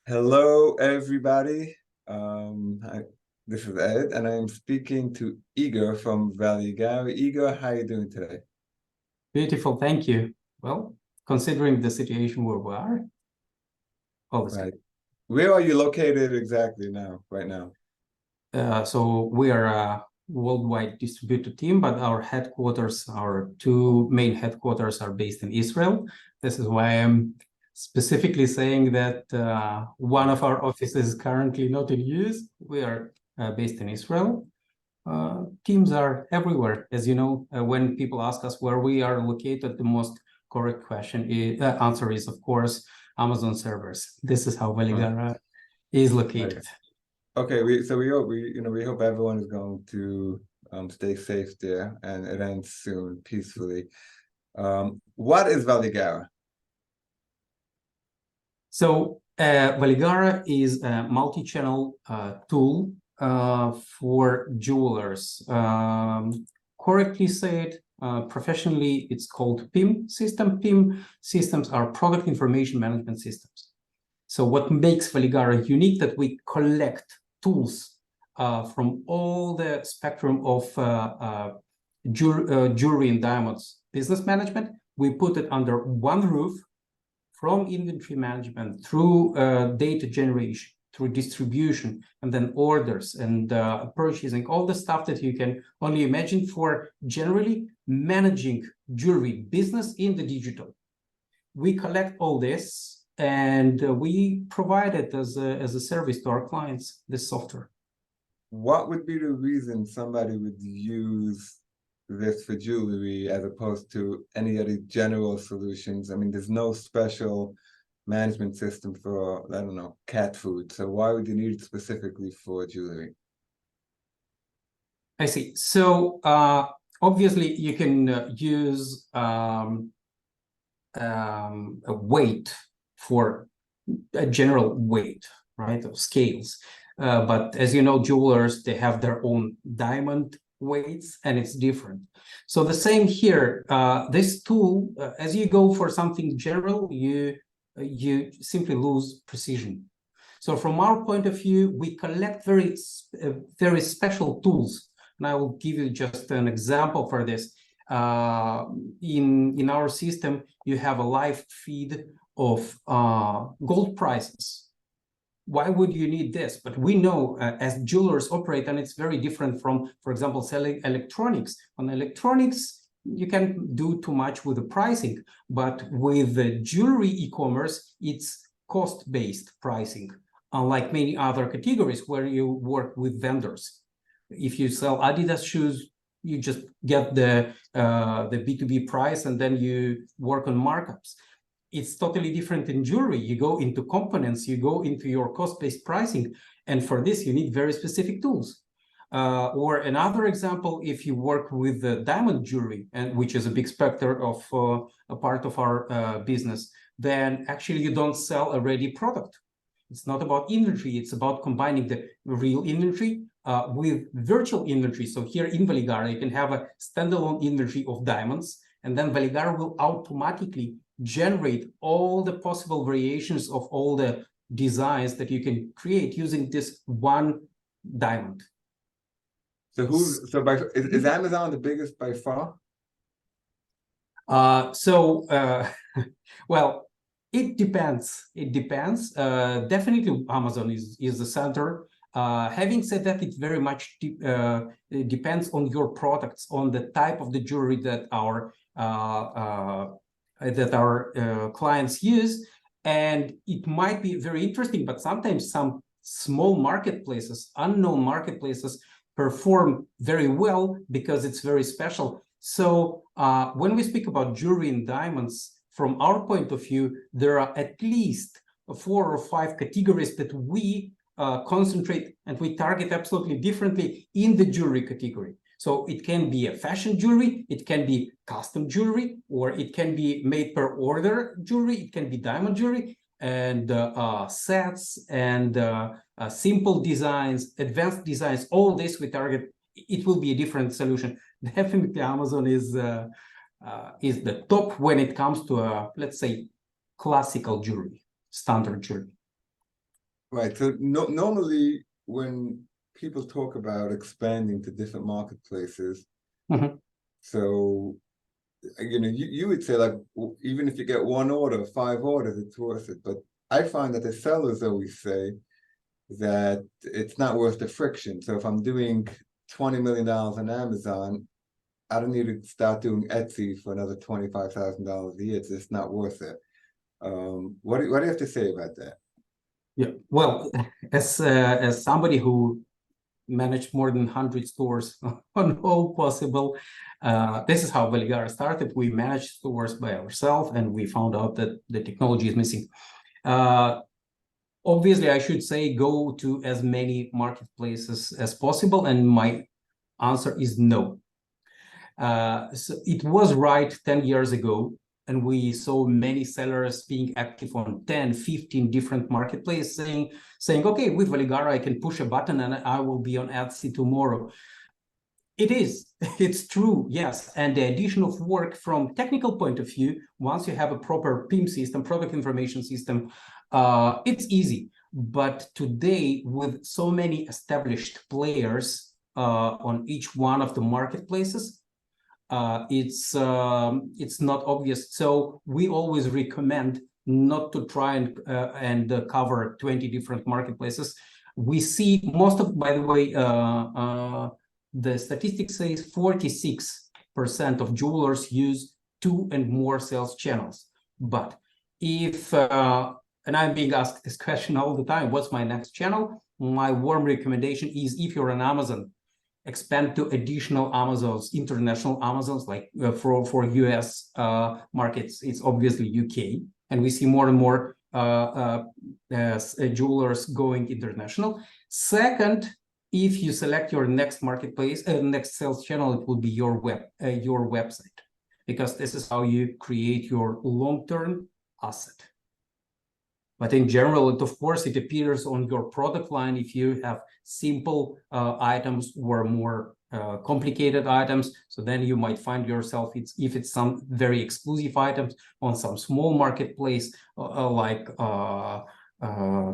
Hello, everybody. This is Ed, and I'm speaking to Igor from Valigari. Igor, how are you doing today? Beautiful, thank you. Well, considering the situation where we are, all is Right. good. Where are you located exactly now, right now? So we are a worldwide distributed team, but our two main headquarters are based in Israel. This is why I'm specifically saying that one of our offices is currently not in use. We are based in Israel. Teams are everywhere. As you know, when people ask us where we are located, the most correct answer is, of course, Amazon servers. This is how Valigara is Right. located. Okay, we hope everyone is going to stay safe there and it ends soon, peacefully. What is Valigara? So Valigara is a multi-channel tool for jewelers. Correctly said, professionally, it's called PIM system. PIM systems are product information management systems. So what makes Valigara unique that we collect tools from all the spectrum of jewelry and diamonds business management. We put it under one roof, from inventory management through data generation, through distribution, and then orders and purchasing, all the stuff that you can only imagine for generally managing jewelry business in the digital. We collect all this and we provide it as a service to our clients, this software. What would be the reason somebody would use this for jewelry as opposed to any other general solutions? I mean, there's no special management system for, I don't know, cat food. So why would you need it specifically for jewelry? I see. So obviously you can use a weight for a general weight, right, of scales. But as you know, jewelers, they have their own diamond weights and it's different. So the same here, this tool, as you go for something general, you simply lose precision. So from our point of view, we collect very special tools. And I will give you just an example for this. In our system, you have a live feed of gold prices. Why would you need this? But we know as jewelers operate, and it's very different from, for example, selling electronics. On electronics, you can do too much with the pricing, but with the jewelry e-commerce, it's cost-based pricing, unlike many other categories where you work with vendors. If you sell Adidas shoes, you just get the B2B price and then you work on markups. It's totally different in jewelry. You go into components, you go into your cost-based pricing, and for this you need very specific tools. Or another example, if you work with the diamond jewelry, and which is a big specter of a part of our business, then actually you don't sell a ready product. It's not about inventory, it's about combining the real inventory with virtual inventory. So here in Valigara, you can have a standalone inventory of diamonds, and then Valigara will automatically generate all the possible variations of all the designs that you can create using this one diamond. So is Amazon the biggest by far? Well, it depends. It depends. Definitely Amazon is the center. Having said that, it very much it depends on your products, on the type of the jewelry that our clients use. And it might be very interesting, but sometimes some small marketplaces, unknown marketplaces, perform very well because it's very special. So when we speak about jewelry and diamonds, from our point of view, there are at least 4 or 5 categories that we concentrate and we target absolutely differently in the jewelry category. So it can be a fashion jewelry, it can be custom jewelry, or it can be made per order jewelry, it can be diamond jewelry, and sets and simple designs, advanced designs, all this we target. It will be a different solution. Definitely Amazon is the top when it comes to let's say classical jewelry, standard jewelry. Right. So normally when people talk about expanding to different marketplaces, Mhm. so you would say like even if you get one order, 5 orders, it's worth it. But I find that the sellers always say that it's not worth the friction. So if I'm doing $20 million on Amazon, I don't need to start doing Etsy for another $25,000 a year. It's just not worth it. What do you have to say about that? Yeah, well, as somebody who managed more than 100 stores on all possible, this is how Veligara started. We managed stores by ourselves, and we found out that the technology is missing. Obviously, I should say go to as many marketplaces as possible, and my answer is no. So it was right 10 years ago, and we saw many sellers being active on 10, 15 different marketplaces saying, okay, with Veligara, I can push a button and I will be on Etsy tomorrow. It is, it's true, yes. And the addition of work from technical point of view, once you have a proper PIM system, product information system, it's easy. But today, with so many established players on each one of the marketplaces, it's not obvious. So we always recommend not to try and cover 20 different marketplaces. We see most of, by the way, the statistics says 46% of jewelers use 2 and more sales channels. But if, and I'm being asked this question all the time, what's my next channel? My warm recommendation is, if you're on Amazon, expand to additional Amazons, international Amazons, like for US markets, it's obviously UK. And we see more and more jewelers going international. Second, if you select your next marketplace, next sales channel, it will be your website, because this is how you create your long-term asset. But in general, of course, it appears on your product line if you have simple items or more complicated items. So then you might find yourself, if it's some very exclusive items on some small marketplace like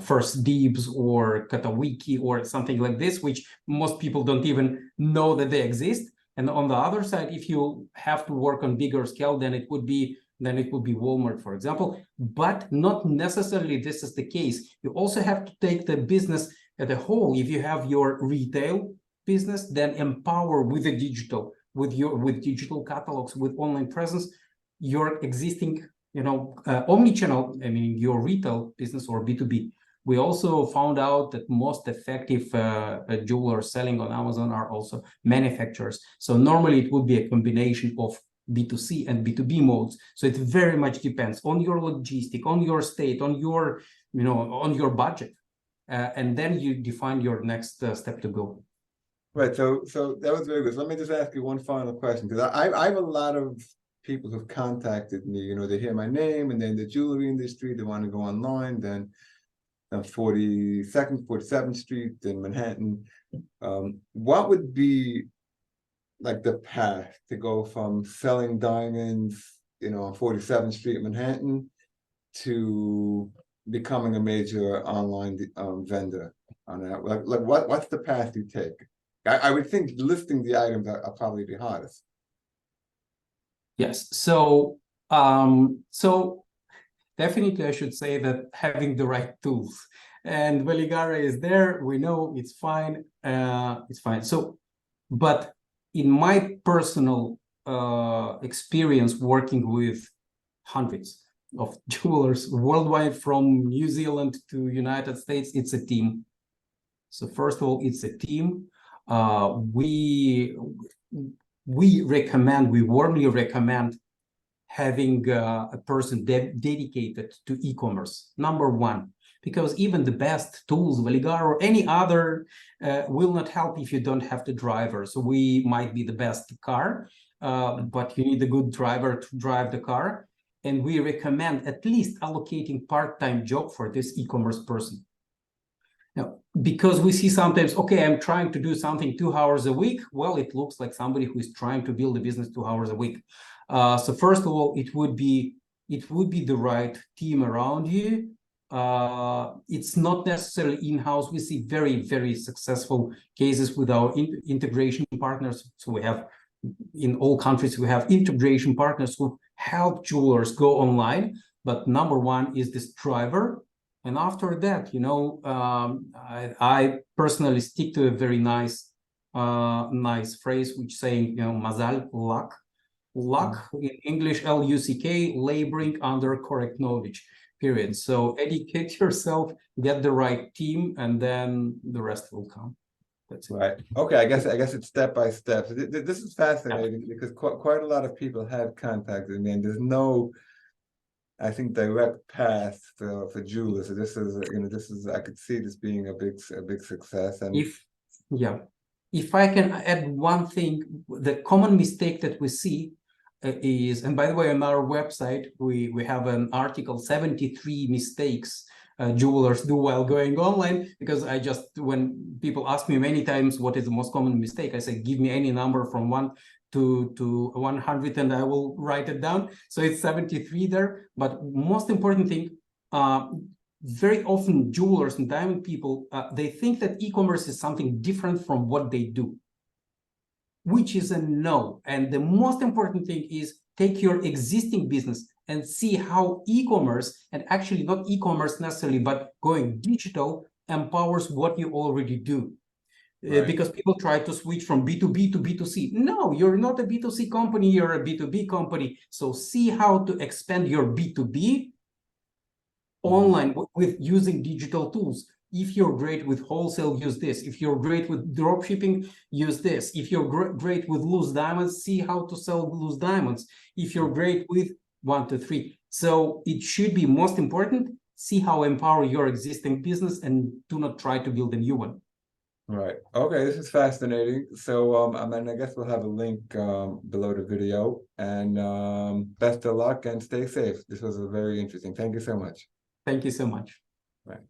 First Dibs or Katawiki or something like this, which most people don't even know that they exist. And on the other side, if you have to work on bigger scale, then it would be Walmart, for example, but not necessarily this is the case. You also have to take the business as a whole. If you have your retail business, then empower with the digital, with digital catalogs, with online presence, your existing, omni-channel, I mean, your retail business or B2B. We also found out that most effective jewelers selling on Amazon are also manufacturers. So normally it would be a combination of B2C and B2B modes. So it very much depends on your logistic, on your state, on your, on your budget. And then you define your next step to go. Right. So that was very good. So let me just ask you one final question, because I have a lot of people who've contacted me. They hear my name, and then the jewelry industry, they want to go online, then 42nd, 47th Street in Manhattan. What would be like the path to go from selling diamonds, on 47th Street, Manhattan, to becoming a major online vendor on that? Like what's the path you take? I would think listing the items are probably the hardest. Yes. So definitely I should say that having the right tools, and Veligara is there. We know it's fine. It's fine. So, but in my personal experience working with hundreds of jewelers worldwide, from New Zealand to United States, it's a team. So first of all, it's a team. We warmly recommend having a person dedicated to e-commerce, number one, because even the best tools, Veligara or any other, will not help if you don't have the driver. So we might be the best car, but you need a good driver to drive the car. And we recommend at least allocating part-time job for this e-commerce person. Now, because we see sometimes, okay, I'm trying to do something 2 hours a week. Well, it looks like somebody who is trying to build a business 2 hours a week. So first of all, it would be the right team around you. it's not necessarily in-house. We see very, very successful cases with our integration partners. So we have, in all countries, we have integration partners who help jewelers go online. But number one is this driver. And after that, you know, I personally stick to a very nice phrase, which saying, you know, mazal, luck in English, L-U-C-K, laboring under correct knowledge, period. So educate yourself, get the right team, and then the rest will come. That's it. Right. Okay. I guess it's step by step. This is fascinating because quite a lot of people have contacted me, and there's no, I think, direct path for jewelers. So this is, you know, I could see this being a big success. And if I can add one thing, the common mistake that we see is, and by the way, on our website, we have an article, 73 mistakes jewelers do while going online, because when people ask me many times what is the most common mistake, I say, give me any number from 1 to 100 and I will write it down. So it's 73 there. But most important thing, very often jewelers and diamond people, they think that e-commerce is something different from what they do, which is a no. And the most important thing is take your existing business and see how e-commerce, and actually not e-commerce necessarily, but going digital, empowers what you already do. Right. Because people try to switch from B2B to B2C. No, you're not a B2C company, you're a B2B company. So see how to expand your B2B online with using digital tools. If you're great with wholesale, use this. If you're great with drop shipping, use this. If you're great with loose diamonds, see how to sell loose diamonds. If you're great with 1, 2, 3. So it should be most important, see how empower your existing business and do not try to build a new one. Right. Okay, this is fascinating. So I mean, I guess we'll have a link below the video, and best of luck and stay safe. This was very interesting. Thank you so much. Thank you so much. Right.